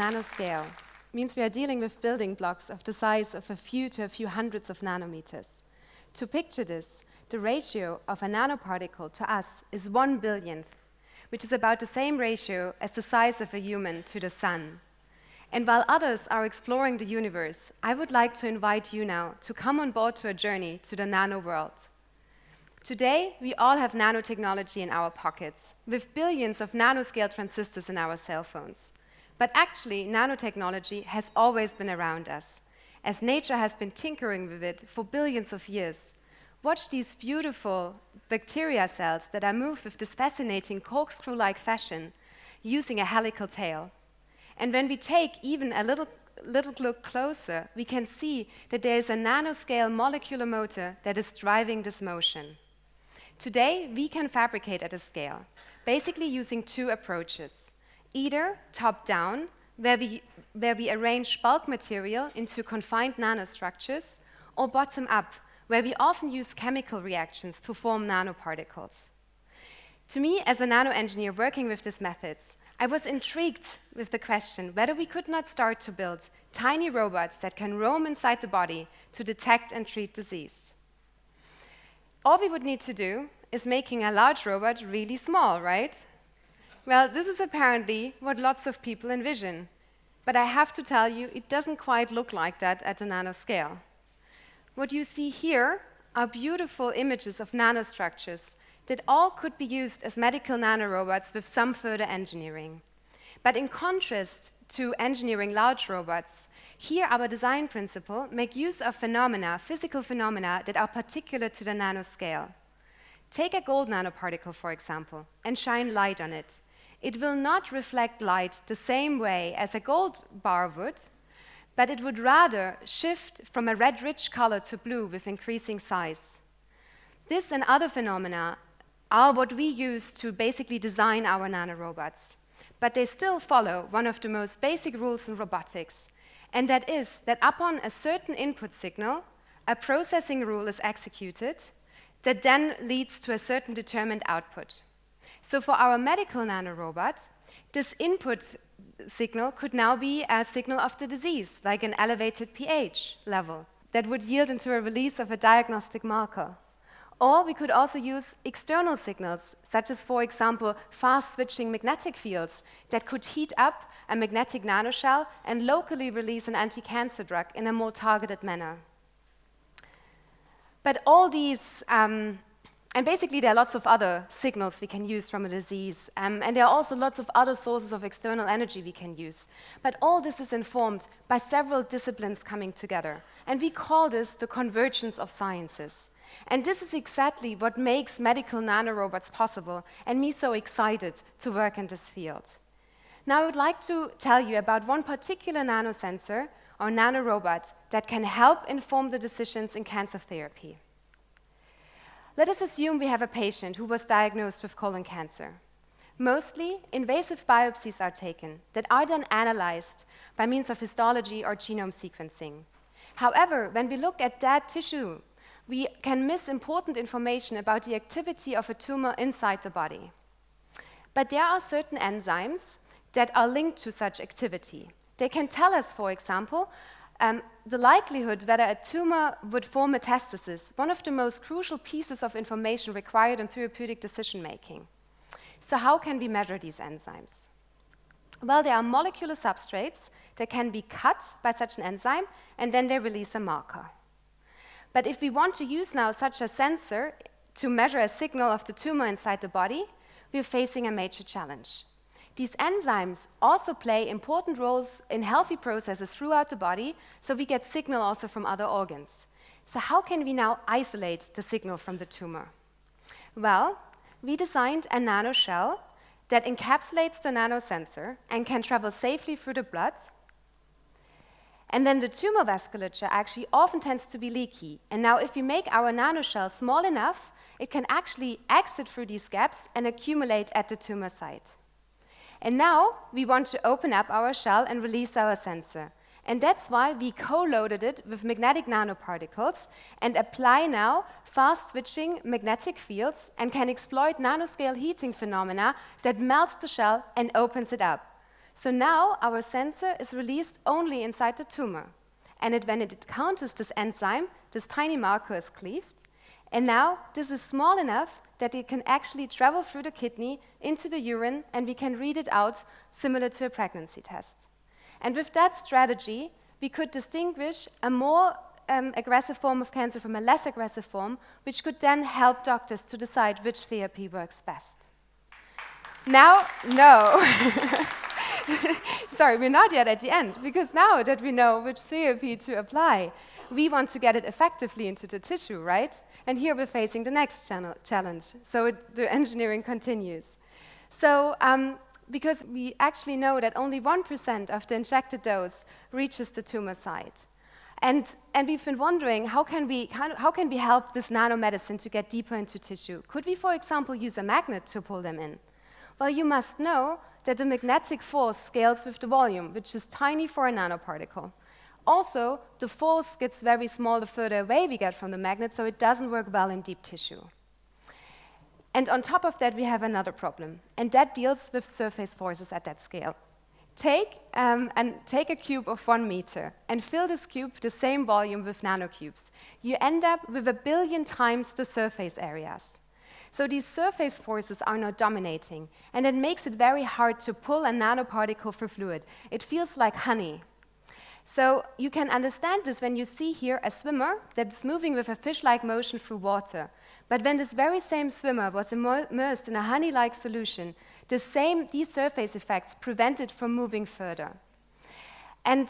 nanoscale means we are dealing with building blocks of the size of a few to a few hundreds of nanometers. To picture this, the ratio of a nanoparticle to us is 1 billionth, which is about the same ratio as the size of a human to the sun. And while others are exploring the universe, I would like to invite you now to come on board to a journey to the nano world. Today, we all have nanotechnology in our pockets, with billions of nanoscale transistors in our cell phones. But actually, nanotechnology has always been around us, as nature has been tinkering with it for billions of years. Watch these beautiful bacteria cells that are moved with this fascinating corkscrew-like fashion, using a helical tail. And when we take even a little look closer, we can see that there is a nanoscale molecular motor that is driving this motion. Today, we can fabricate at a scale, basically using two approaches. Either top-down, where we arrange bulk material into confined nanostructures, or bottom-up, where we often use chemical reactions to form nanoparticles. To me, as a nanoengineer working with these methods, I was intrigued with the question whether we could not start to build tiny robots that can roam inside the body to detect and treat disease. All we would need to do is making a large robot really small, right? Well, this is apparently what lots of people envision. But I have to tell you, it doesn't quite look like that at the nanoscale. What you see here are beautiful images of nanostructures that all could be used as medical nanorobots with some further engineering. But in contrast to engineering large robots, here our design principle make use of phenomena, physical phenomena, that are particular to the nanoscale. Take a gold nanoparticle, for example, and shine light on it. It will not reflect light the same way as a gold bar would, but it would rather shift from a red-rich color to blue with increasing size. This and other phenomena are what we use to basically design our nanorobots. But they still follow one of the most basic rules in robotics, and that is that upon a certain input signal, a processing rule is executed that then leads to a certain determined output. So for our medical nanorobot, this input signal could now be a signal of the disease, like an elevated pH level, that would yield into a release of a diagnostic marker. Or we could also use external signals, such as, for example, fast-switching magnetic fields that could heat up a magnetic nanoshell and locally release an anti-cancer drug in a more targeted manner. But all these, and basically there are lots of other signals we can use from a disease, and there are also lots of other sources of external energy we can use. But all this is informed by several disciplines coming together, and we call this the convergence of sciences. And this is exactly what makes medical nanorobots possible, and me so excited to work in this field. Now I would like to tell you about one particular nanosensor or nanorobot that can help inform the decisions in cancer therapy. Let us assume we have a patient who was diagnosed with colon cancer. Mostly, invasive biopsies are taken that are then analyzed by means of histology or genome sequencing. However, when we look at that tissue, we can miss important information about the activity of a tumor inside the body. But there are certain enzymes that are linked to such activity. They can tell us, for example, the likelihood whether a tumor would form metastasis, one of the most crucial pieces of information required in therapeutic decision-making. So how can we measure these enzymes? Well, there are molecular substrates that can be cut by such an enzyme, and then they release a marker. But if we want to use now such a sensor to measure a signal of the tumor inside the body, we're facing a major challenge. These enzymes also play important roles in healthy processes throughout the body, so we get signal also from other organs. So how can we now isolate the signal from the tumor? Well, we designed a nanoshell that encapsulates the nanosensor and can travel safely through the blood. And then the tumor vasculature actually often tends to be leaky. And now if we make our nanoshell small enough, it can actually exit through these gaps and accumulate at the tumor site. And now we want to open up our shell and release our sensor. And that's why we co-loaded it with magnetic nanoparticles and apply now fast-switching magnetic fields and can exploit nanoscale heating phenomena that melts the shell and opens it up. So now our sensor is released only inside the tumor. And when it encounters this enzyme, this tiny marker is cleaved. And now this is small enough that it can actually travel through the kidney into the urine, and we can read it out similar to a pregnancy test. And with that strategy, we could distinguish a more aggressive form of cancer from a less aggressive form, which could then help doctors to decide which therapy works best. Now, no. Sorry, we're not yet at the end, because now that we know which therapy to apply, we want to get it effectively into the tissue, right? And here we're facing the next challenge. So the engineering continues. So because we actually know that only 1% of the injected dose reaches the tumor site. And we've been wondering, how can we help this nanomedicine to get deeper into tissue? Could we, for example, use a magnet to pull them in? Well, you must know that the magnetic force scales with the volume, which is tiny for a nanoparticle. Also, the force gets very small the further away we get from the magnet, so it doesn't work well in deep tissue. And on top of that, we have another problem, and that deals with surface forces at that scale. Take a cube of 1 meter and fill this cube the same volume with nanocubes. You end up with 1 billion times the surface areas. So these surface forces are now dominating, and it makes it very hard to pull a nanoparticle through fluid. It feels like honey. So you can understand this when you see here a swimmer that's moving with a fish-like motion through water. But when this very same swimmer was immersed in a honey-like solution, these surface effects prevent it from moving further. And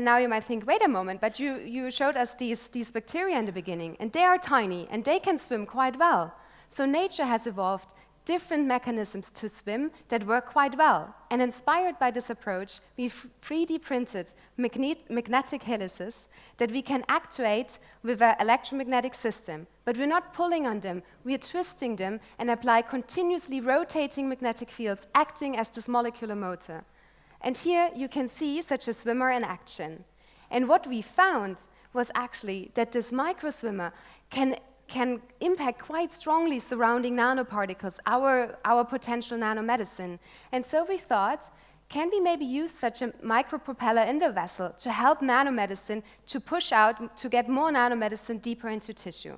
now you might think, wait a moment, but you showed us these bacteria in the beginning, and they are tiny, and they can swim quite well. So nature has evolved different mechanisms to swim that work quite well. And inspired by this approach, we've 3D printed magnetic helices that we can actuate with an electromagnetic system. But we're not pulling on them, we're twisting them and apply continuously rotating magnetic fields acting as this molecular motor. And here you can see such a swimmer in action. And what we found was actually that this microswimmer can impact quite strongly surrounding nanoparticles, our potential nanomedicine. And so we thought, can we maybe use such a micropropeller in the vessel to help nanomedicine to push out, to get more nanomedicine deeper into tissue?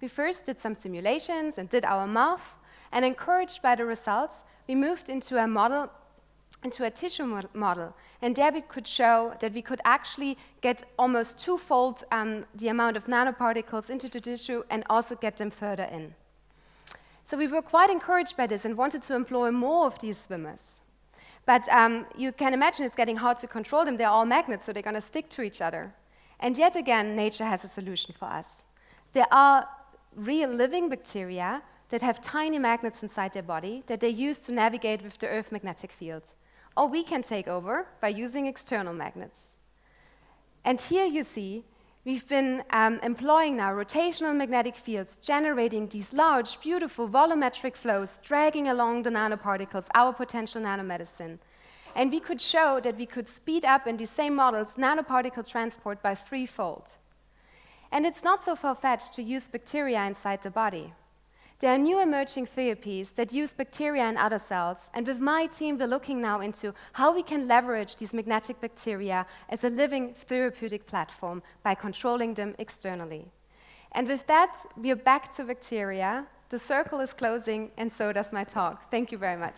We first did some simulations and did our math, and encouraged by the results, we moved into a tissue model, and there we could show that we could actually get almost twofold the amount of nanoparticles into the tissue and also get them further in. So we were quite encouraged by this and wanted to employ more of these swimmers. But you can imagine it's getting hard to control them. They're all magnets, so they're going to stick to each other. And yet again, nature has a solution for us. There are real living bacteria that have tiny magnets inside their body that they use to navigate with the Earth magnetic field. Or we can take over by using external magnets. And here you see, we've been employing now rotational magnetic fields, generating these large, beautiful volumetric flows, dragging along the nanoparticles, our potential nanomedicine. And we could show that we could speed up in these same models nanoparticle transport by 3-fold. And it's not so far-fetched to use bacteria inside the body. There are new emerging therapies that use bacteria in other cells, and with my team, we're looking now into how we can leverage these magnetic bacteria as a living therapeutic platform by controlling them externally. And with that, we are back to bacteria. The circle is closing, and so does my talk. Thank you very much.